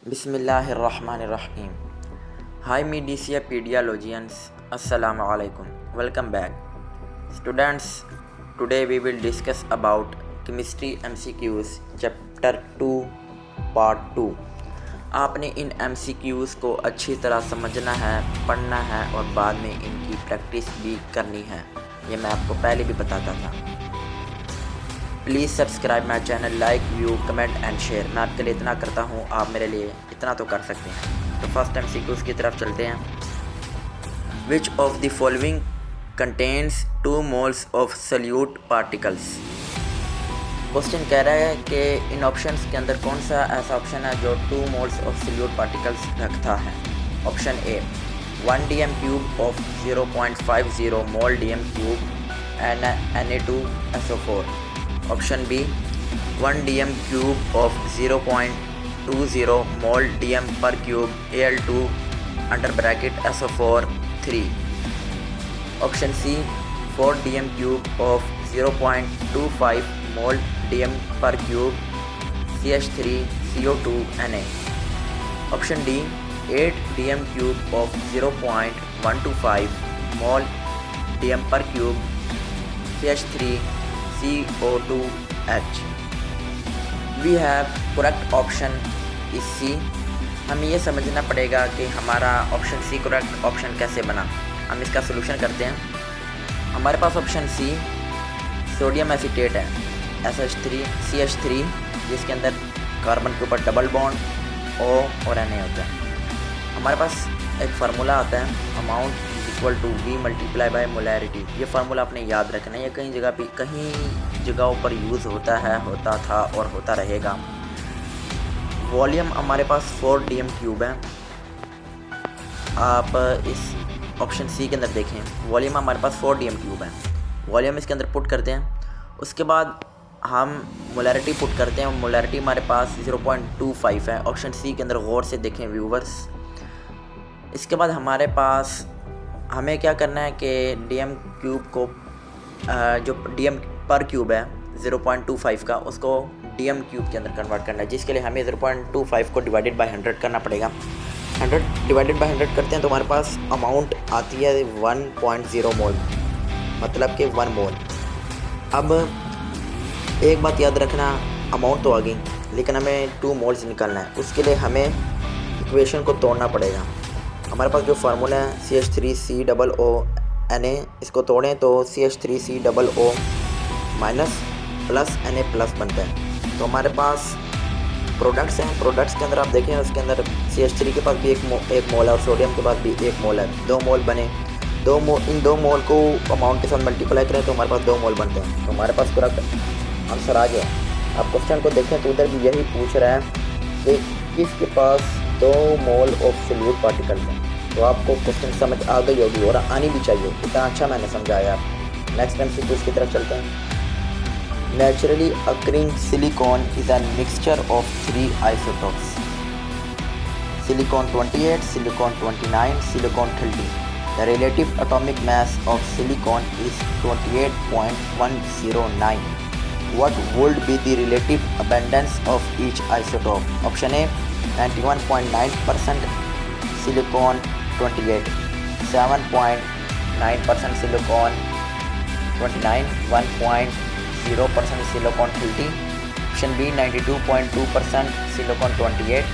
Bismillahirrahmanirrahim. Hi Media Pediologians, Assalamu alaikum. Welcome back. Students, today we will discuss about Chemistry MCQs Chapter 2 Part 2. आपने इन MCQs को अच्छी तरह समझना है, पढ़ना है और बाद में इनकी प्रैक्टिस भी करनी है। ये मैं आपको पहले भी बताता था। Please subscribe my channel, like, view, comment and share. मैं आपके लिए इतना करता हूँ, आप मेरे लिए इतना तो कर सकते हैं। तो फर्स्ट MCQs की तरफ चलते हैं। Which of the following contains 2 moles of solute particles. Question कह रहा है कि इन ऑप्शंस के अंदर कौन सा ऐसा ऑप्शन है जो 2 moles ऑफ सल्यूट पार्टिकल्स रखता है। Option A 1 dm cube of 0.50 mol dm cube Na2SO4। Option B 1 dm cube of 0.20 mol dm per cube Al2 under bracket SO4 3। Option C 4 dm cube of 0.25 mol dm per cube CH3 CO2 Na। Option D 8 dm cube of 0.125 mol dm per cube CH3 CO2H। We have correct option is C. हमें ये समझना पड़ेगा कि हमारा option C correct option कैसे बना। हम इसका सोल्यूशन करते हैं। हमारे पास ऑप्शन सी सोडियम एसीटेट है SH3 CH3, जिसके अंदर कार्बन के ऊपर डबल बॉन्ड O और Na होता है। हमारे पास एक फार्मूला आता है amount equal to V multiply by molarity. ये फार्मूला आपने याद रखना है, ये कहीं जगहों पर यूज़ होता है, होता था और होता रहेगा। वॉल्यूम हमारे पास 4 dm क्यूब है। आप इस ऑप्शन सी के अंदर देखें, वॉल्यूम हमारे पास 4 dm क्यूब है। वॉल्यूम इसके अंदर पुट करते हैं, उसके बाद हम मोलैरिटी पुट करते हैं। मोलैरिटी हमारे पास 0.25 है। ऑप्शन सी के अंदर गौर से देखें व्यूवर्स। इसके बाद हमारे पास हमें क्या करना है कि dm क्यूब को जो dm पर क्यूब है 0.25 का, उसको dm क्यूब के अंदर कन्वर्ट करना है, जिसके लिए हमें 0.25 को डिवाइडेड बाय 100 करना पड़ेगा। 100 डिवाइडेड बाय 100 करते हैं तो हमारे पास अमाउंट आती है 1.0 मोल, मतलब कि 1 मोल। अब एक बात याद रखना, अमाउंट तो आ गई लेकिन हमें 2 मोल्स निकालना है। उसके लिए हमें इक्वेशन को तोड़ना पड़ेगा। हमारे पास जो फार्मूला है CH3COO Na, इसको तोड़ें तो CH3COO minus plus Na plus बनता है। तो हमारे पास प्रोडक्ट्स हैं, प्रोडक्ट्स के अंदर आप देखें, उसके अंदर CH3 के पास भी एक मोल है और सोडियम के पास भी 1 मोल है। 2 मोल बने। इन 2 मोल को अमाउंट के साथ मल्टीप्लाई करें तो हमारे पास 2 मोल बनते हैं। तो हमारे पास करेक्ट आंसर आ गया। आप क्वेश्चन को देखें तो उधर भी यही पूछ रहा है कि किसके पास 2 मोल ऑफ सल्यूट पार्टिकल है। तो आपको क्वेश्चन समझ आ गई होगी और आनी भी चाहिए, इतना अच्छा मैंने समझाया। नेक्स्ट MCQ की तरफ चलते हैं। Naturally occurring silicon is a mixture of 3 isotopes. Silicon 28, silicon 29, silicon 30। The relative atomic mass of silicon is 28.109। What would be the relative abundance of each isotope? Option A 91.9% silicon 28, 7.9% silicon 29, 1.0% silicon 30. Option B 92.2% silicon 28,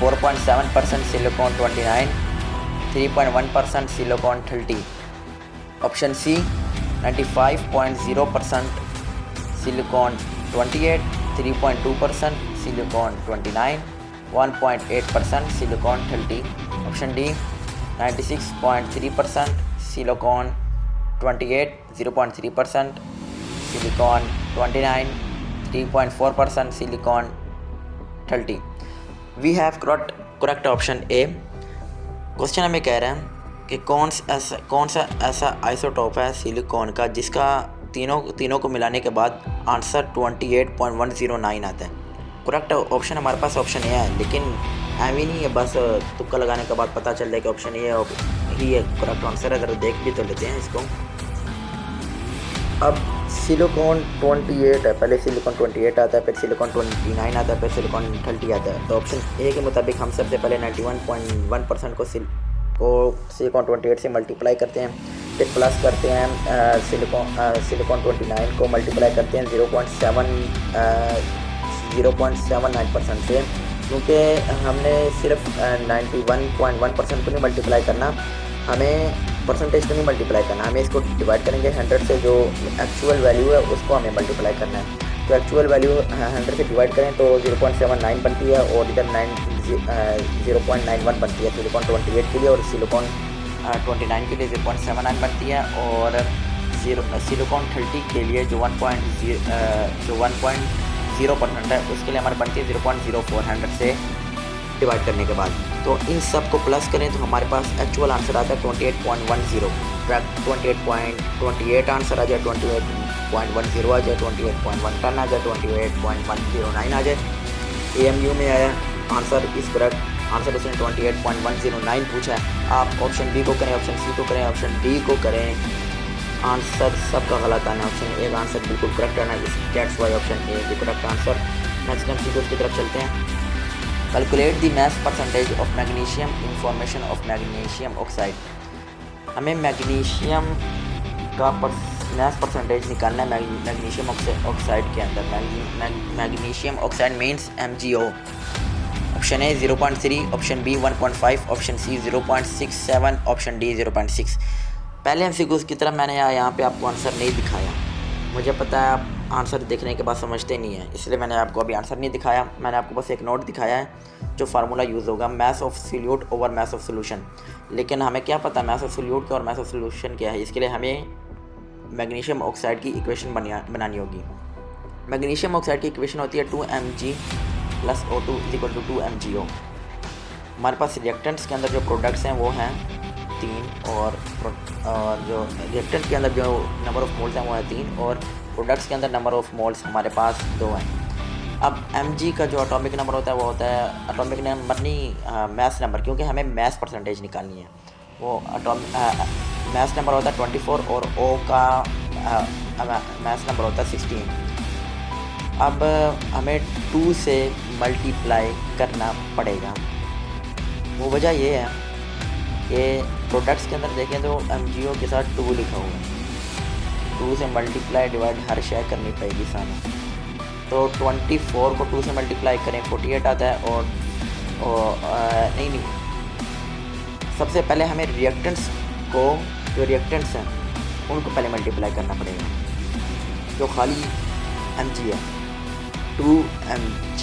4.7% silicon 29, 3.1% silicon 30. Option C 95.0% silicon 28, 3.2% silicon 29, 1.8% silicon 30. Option D 96.3% silicon 28, 0.3% silicon 29, 3.4% silicon 30. We have correct option A। Question हमें कह रहे हैं कि कौन सा ऐसा isotope है silicon का जिसका तीनों को मिलाने के बाद आंसर 28.109 आता है। करेक्ट ऑप्शन हमारे पास ऑप्शन ए है, लेकिन है भी नहीं है, बस तुक्का लगाने के बाद पता चल जाए कि ऑप्शन ए ही है करेक्ट आंसर है। अगर देख भी तो लेते हैं इसको। अब सिलिकॉन 28 है, पहले सिलिकॉन 28 आता है, फिर सिलिकॉन 29 आता है, फिर सिलिकॉन 30 आता है। तो ऑप्शन ए के मुताबिक हम सबसे पहले 91.1% को सिलिकॉन 28 से मल्टीप्लाई करते हैं, फिर प्लस करते हैं सिलिकॉन 29 को मल्टीप्लाई करते हैं 0.79% से, क्योंकि हमने सिर्फ 91.1% को नहीं मल्टीप्लाई करना, हमें परसेंटेज को नहीं मल्टीप्लाई करना, हमें इसको डिवाइड करेंगे 100 से, जो एक्चुअल वैल्यू है उसको हमें मल्टीप्लाई करना है। तो एक्चुअल वैल्यू 100 से डिवाइड करें तो 0.79 बनती है और इधर 0.91 बनती है सिलिकॉन 28 के लिए, और सिलिकॉन 29 के लिए 0.79 बनती है, और सिलिकॉन 30 के लिए जो 1.0% है उसके लिए हमारे बनती है 0.04 100 से डिवाइड करने के बाद। तो इन सब को प्लस करें तो हमारे पास एक्चुअल आंसर आता है 28.10। 28 आंसर आ जाए, 28.10 आ जाए, 28.110 आ जाए, 28.109 आ जाए। AMU में आया आंसर इस करेक्ट आंसर, उसने 28.109 पूछा है। आप ऑप्शन बी को करें, ऑप्शन सी को करें, ऑप्शन डी को करें, आंसर सबका गलत आना है। ऑप्शन ए का आंसर बिल्कुल करेक्ट आना है, that's why option A the correct answer. Next हम सी की तरफ चलते हैं। Calculate the mass percentage of magnesium in formation of magnesium oxide. हमें मैग्नीशियम का मास परसेंटेज निकालना है मैग्नीशियम ऑक्साइड के अंदर। Magnesium oxide means MgO। Option A 0.3, option B 1.5, option C 0.67, option D 0.6। पहले MCQs की तरह मैंने यहाँ पे आपको आंसर नहीं दिखाया, मुझे पता है आप आंसर देखने के बाद समझते नहीं है, इसलिए मैंने आपको अभी आंसर नहीं दिखाया। मैंने आपको बस एक नोट दिखाया है जो फार्मूला यूज़ होगा, mass of solute over mass of solution. लेकिन हमें क्या पता मास ऑफ सोल्यूट क्या और मास ऑफ सोल्यूशन क्या है, इसके लिए हमें मैग्नीशियम ऑक्साइड की इक्वेशन बनानी होगी। मैग्नीशियम ऑक्साइड की इक्वेशन होती है 2Mg + O2 = 2MgO। हमारे पास रिएक्टेंट्स के अंदर जो प्रोडक्ट्स हैं वो हैं 3, और जो रिएक्टेंट के अंदर जो नंबर ऑफ़ मोल्स हैं वो है 3, और प्रोडक्ट्स के अंदर नंबर ऑफ़ मोल्स हमारे पास 2 हैं। अब Mg का जो एटॉमिक नंबर होता है वो होता है एटॉमिक नंबर नहीं मास नंबर, क्योंकि हमें मास परसेंटेज निकालनी है। वो मास नंबर होता है 24 और O का मास नंबर होता है 16। अब हमें 2 से मल्टीप्लाई करना पड़ेगा। वो वजह ये है कि प्रोडक्ट्स के अंदर देखें तो MgO के साथ 2 लिखा हुआ है, 2 से मल्टीप्लाई डिवाइड हर शेयर करनी पड़ेगी सामने। तो 24 को 2 से मल्टीप्लाई करें 48 आता है, और नहीं सबसे पहले हमें रिएक्टेंट्स को, जो रिएक्टेंट्स हैं उनको पहले मल्टीप्लाई करना पड़ेगा। जो खाली Mg है 2Mg,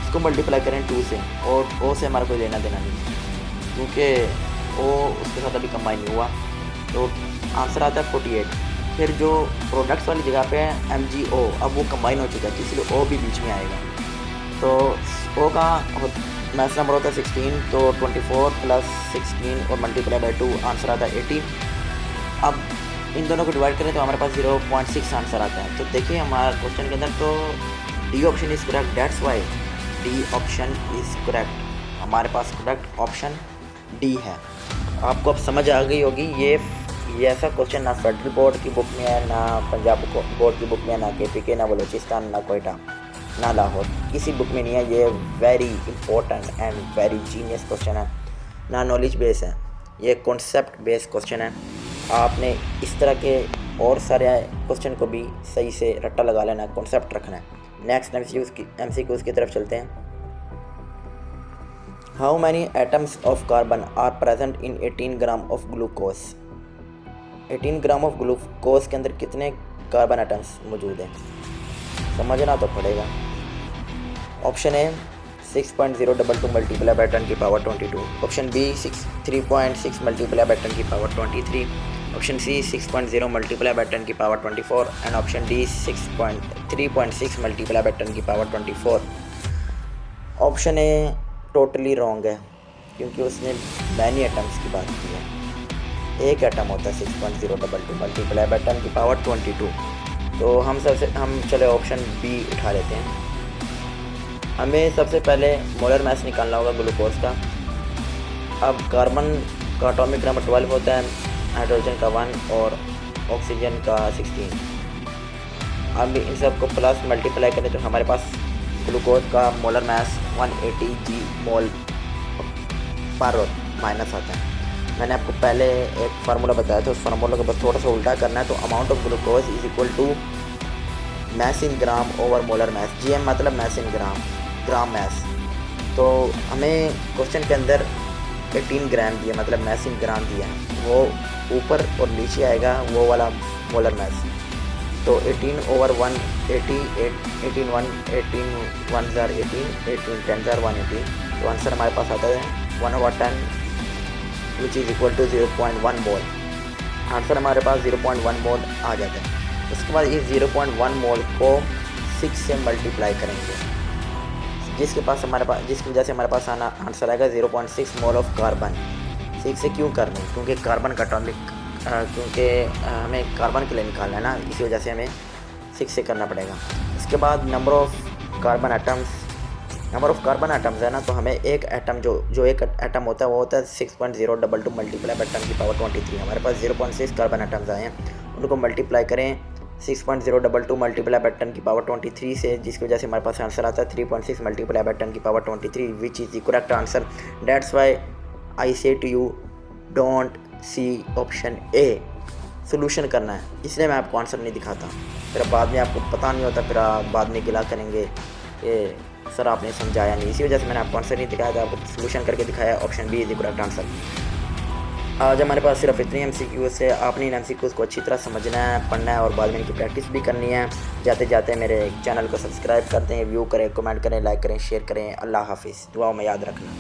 इसको मल्टीप्लाई करें 2 से, और O से हमारा कोई लेना देना नहीं, क्योंकि O उसके साथ अभी कंबाइन नहीं हुआ। तो आंसर आता है 48। फिर जो प्रोडक्ट्स वाली जगह पे है MgO, अब वो कंबाइन हो चुका है, इसलिए O भी बीच में आएगा। तो O का मास नंबर होता है 16, तो 24 + 16 और मल्टीप्लाई बाई 2 आंसर आता है 80। अब इन दोनों को डिवाइड करें तो हमारे पास 0.6 आंसर आता है। तो देखिए हमारे क्वेश्चन के अंदर तो D option is correct, that's why D option is correct. हमारे पास करेक्ट ऑप्शन डी है। आपको अब समझ आ गई होगी, ये ऐसा क्वेश्चन ना फेडरल बोर्ड की बुक में है, ना पंजाब बोर्ड की बुक में, ना KPK, ना बलूचिस्तान, ना कोयटा, ना लाहौर, किसी बुक में नहीं है। ये very important and very genius question है, ना नॉलेज बेस है, ये कॉन्सेप्ट बेस क्वेश्चन है। आपने इस तरह के और सारे क्वेश्चन को भी सही से रट्टा लगा लेना, कॉन्सेप्ट रखना है। नेक्स्ट MCQs की तरफ चलते हैं। How many atoms of carbon are present in 18 gram of glucose. 18 gram of glucose के अंदर कितने कार्बन एटम्स मौजूद हैं, समझना तो पड़ेगा। ऑप्शन ए 6.022 मल्टीप्लाई बाई 10 की power 22, option B 3.6 multiply by 10 की power 23, option C 6.0 multiply by 10 की power 24, and option D 3.6 multiply by 10 की power 24। Option A totally wrong है, क्योंकि उसने मैनी एटम्स की बात की है। एक एटम होता है 6.022 मल्टीप्लाई बाई 10 की पावर 22। तो हम चले ऑप्शन बी उठा लेते हैं। हमें सबसे पहले मोलर मास निकालना होगा ग्लूकोज का। अब कार्बन का एटॉमिक नंबर 12 होता है, हाइड्रोजन का 1 और ऑक्सीजन का 16। अब इन सब को प्लस मल्टीप्लाई करें तो हमारे पास ग्लूकोज का मोलर मास 180 जी मोल पर माइनस आता है। मैंने आपको पहले एक फार्मूला बताया था, उस फार्मूला को बस थोड़ा सा उल्टा करना है। तो amount of glucose is equal to mass in gram over molar mass. GM मतलब mass in gram, gram mass. तो हमें क्वेश्चन के अंदर 18 ग्राम दिया, मतलब मैस इन ग्राम दिया है, वो ऊपर और नीचे आएगा वो वाला मोलर मास। तो 18 ओवर 180, 18 1 जार 18, 18 10 जार 180। तो आंसर हमारे पास आता है 1/10 which is equal to 0.1 mole. Answer हमारे पास 0.1 मोल आ जाता है। उसके बाद इस 0.1 मोल को 6 से मल्टीप्लाई करेंगे, जिसकी वजह से हमारे पास आंसर आएगा 0.6 मोल ऑफ कार्बन। 6 से क्यों कर रहे हैं? क्योंकि कार्बन का टॉपिक क्योंकि हमें कार्बन के लिए निकालना है ना, इसी वजह से हमें 6 से करना पड़ेगा। इसके बाद नंबर ऑफ़ कार्बन एटम्स है ना, तो हमें एक एटम जो एक एटम होता है वो होता है 6.022 मल्टीप्लाई बाय 10 की पावर 23। हमारे पास 0.6 कार्बन एटम्स आए हैं, उनको मल्टीप्लाई करें 6.022 मल्टीप्लाई बाय 10 की पावर 23 से, जिसकी वजह से हमारे पास आंसर आता है 3.6 मल्टीप्लाई बाय 10 की power 23 which is the correct answer. That's why I say to you don't see option A. Solution करना है, इसलिए मैं आपको आंसर नहीं दिखाता, फिर बाद में आपको पता नहीं होता, फिर आप बाद में गिला करेंगे कि सर आपने समझाया नहीं। इसी वजह से मैंने आपको आंसर नहीं दिखाया था, आपको सोल्यूशन करके दिखाया। Option B is the correct answer. आज हमारे पास सिर्फ इतनी MCQ से आपने इन MCQs को अच्छी तरह समझना है, पढ़ना है और बाद में इनकी प्रैक्टिस भी करनी है। जाते जाते मेरे चैनल को सब्सक्राइब करते हैं, व्यू करें, कमेंट करें, लाइक करें, शेयर करें। अल्लाह हाफिज़। दुआ में याद रखना।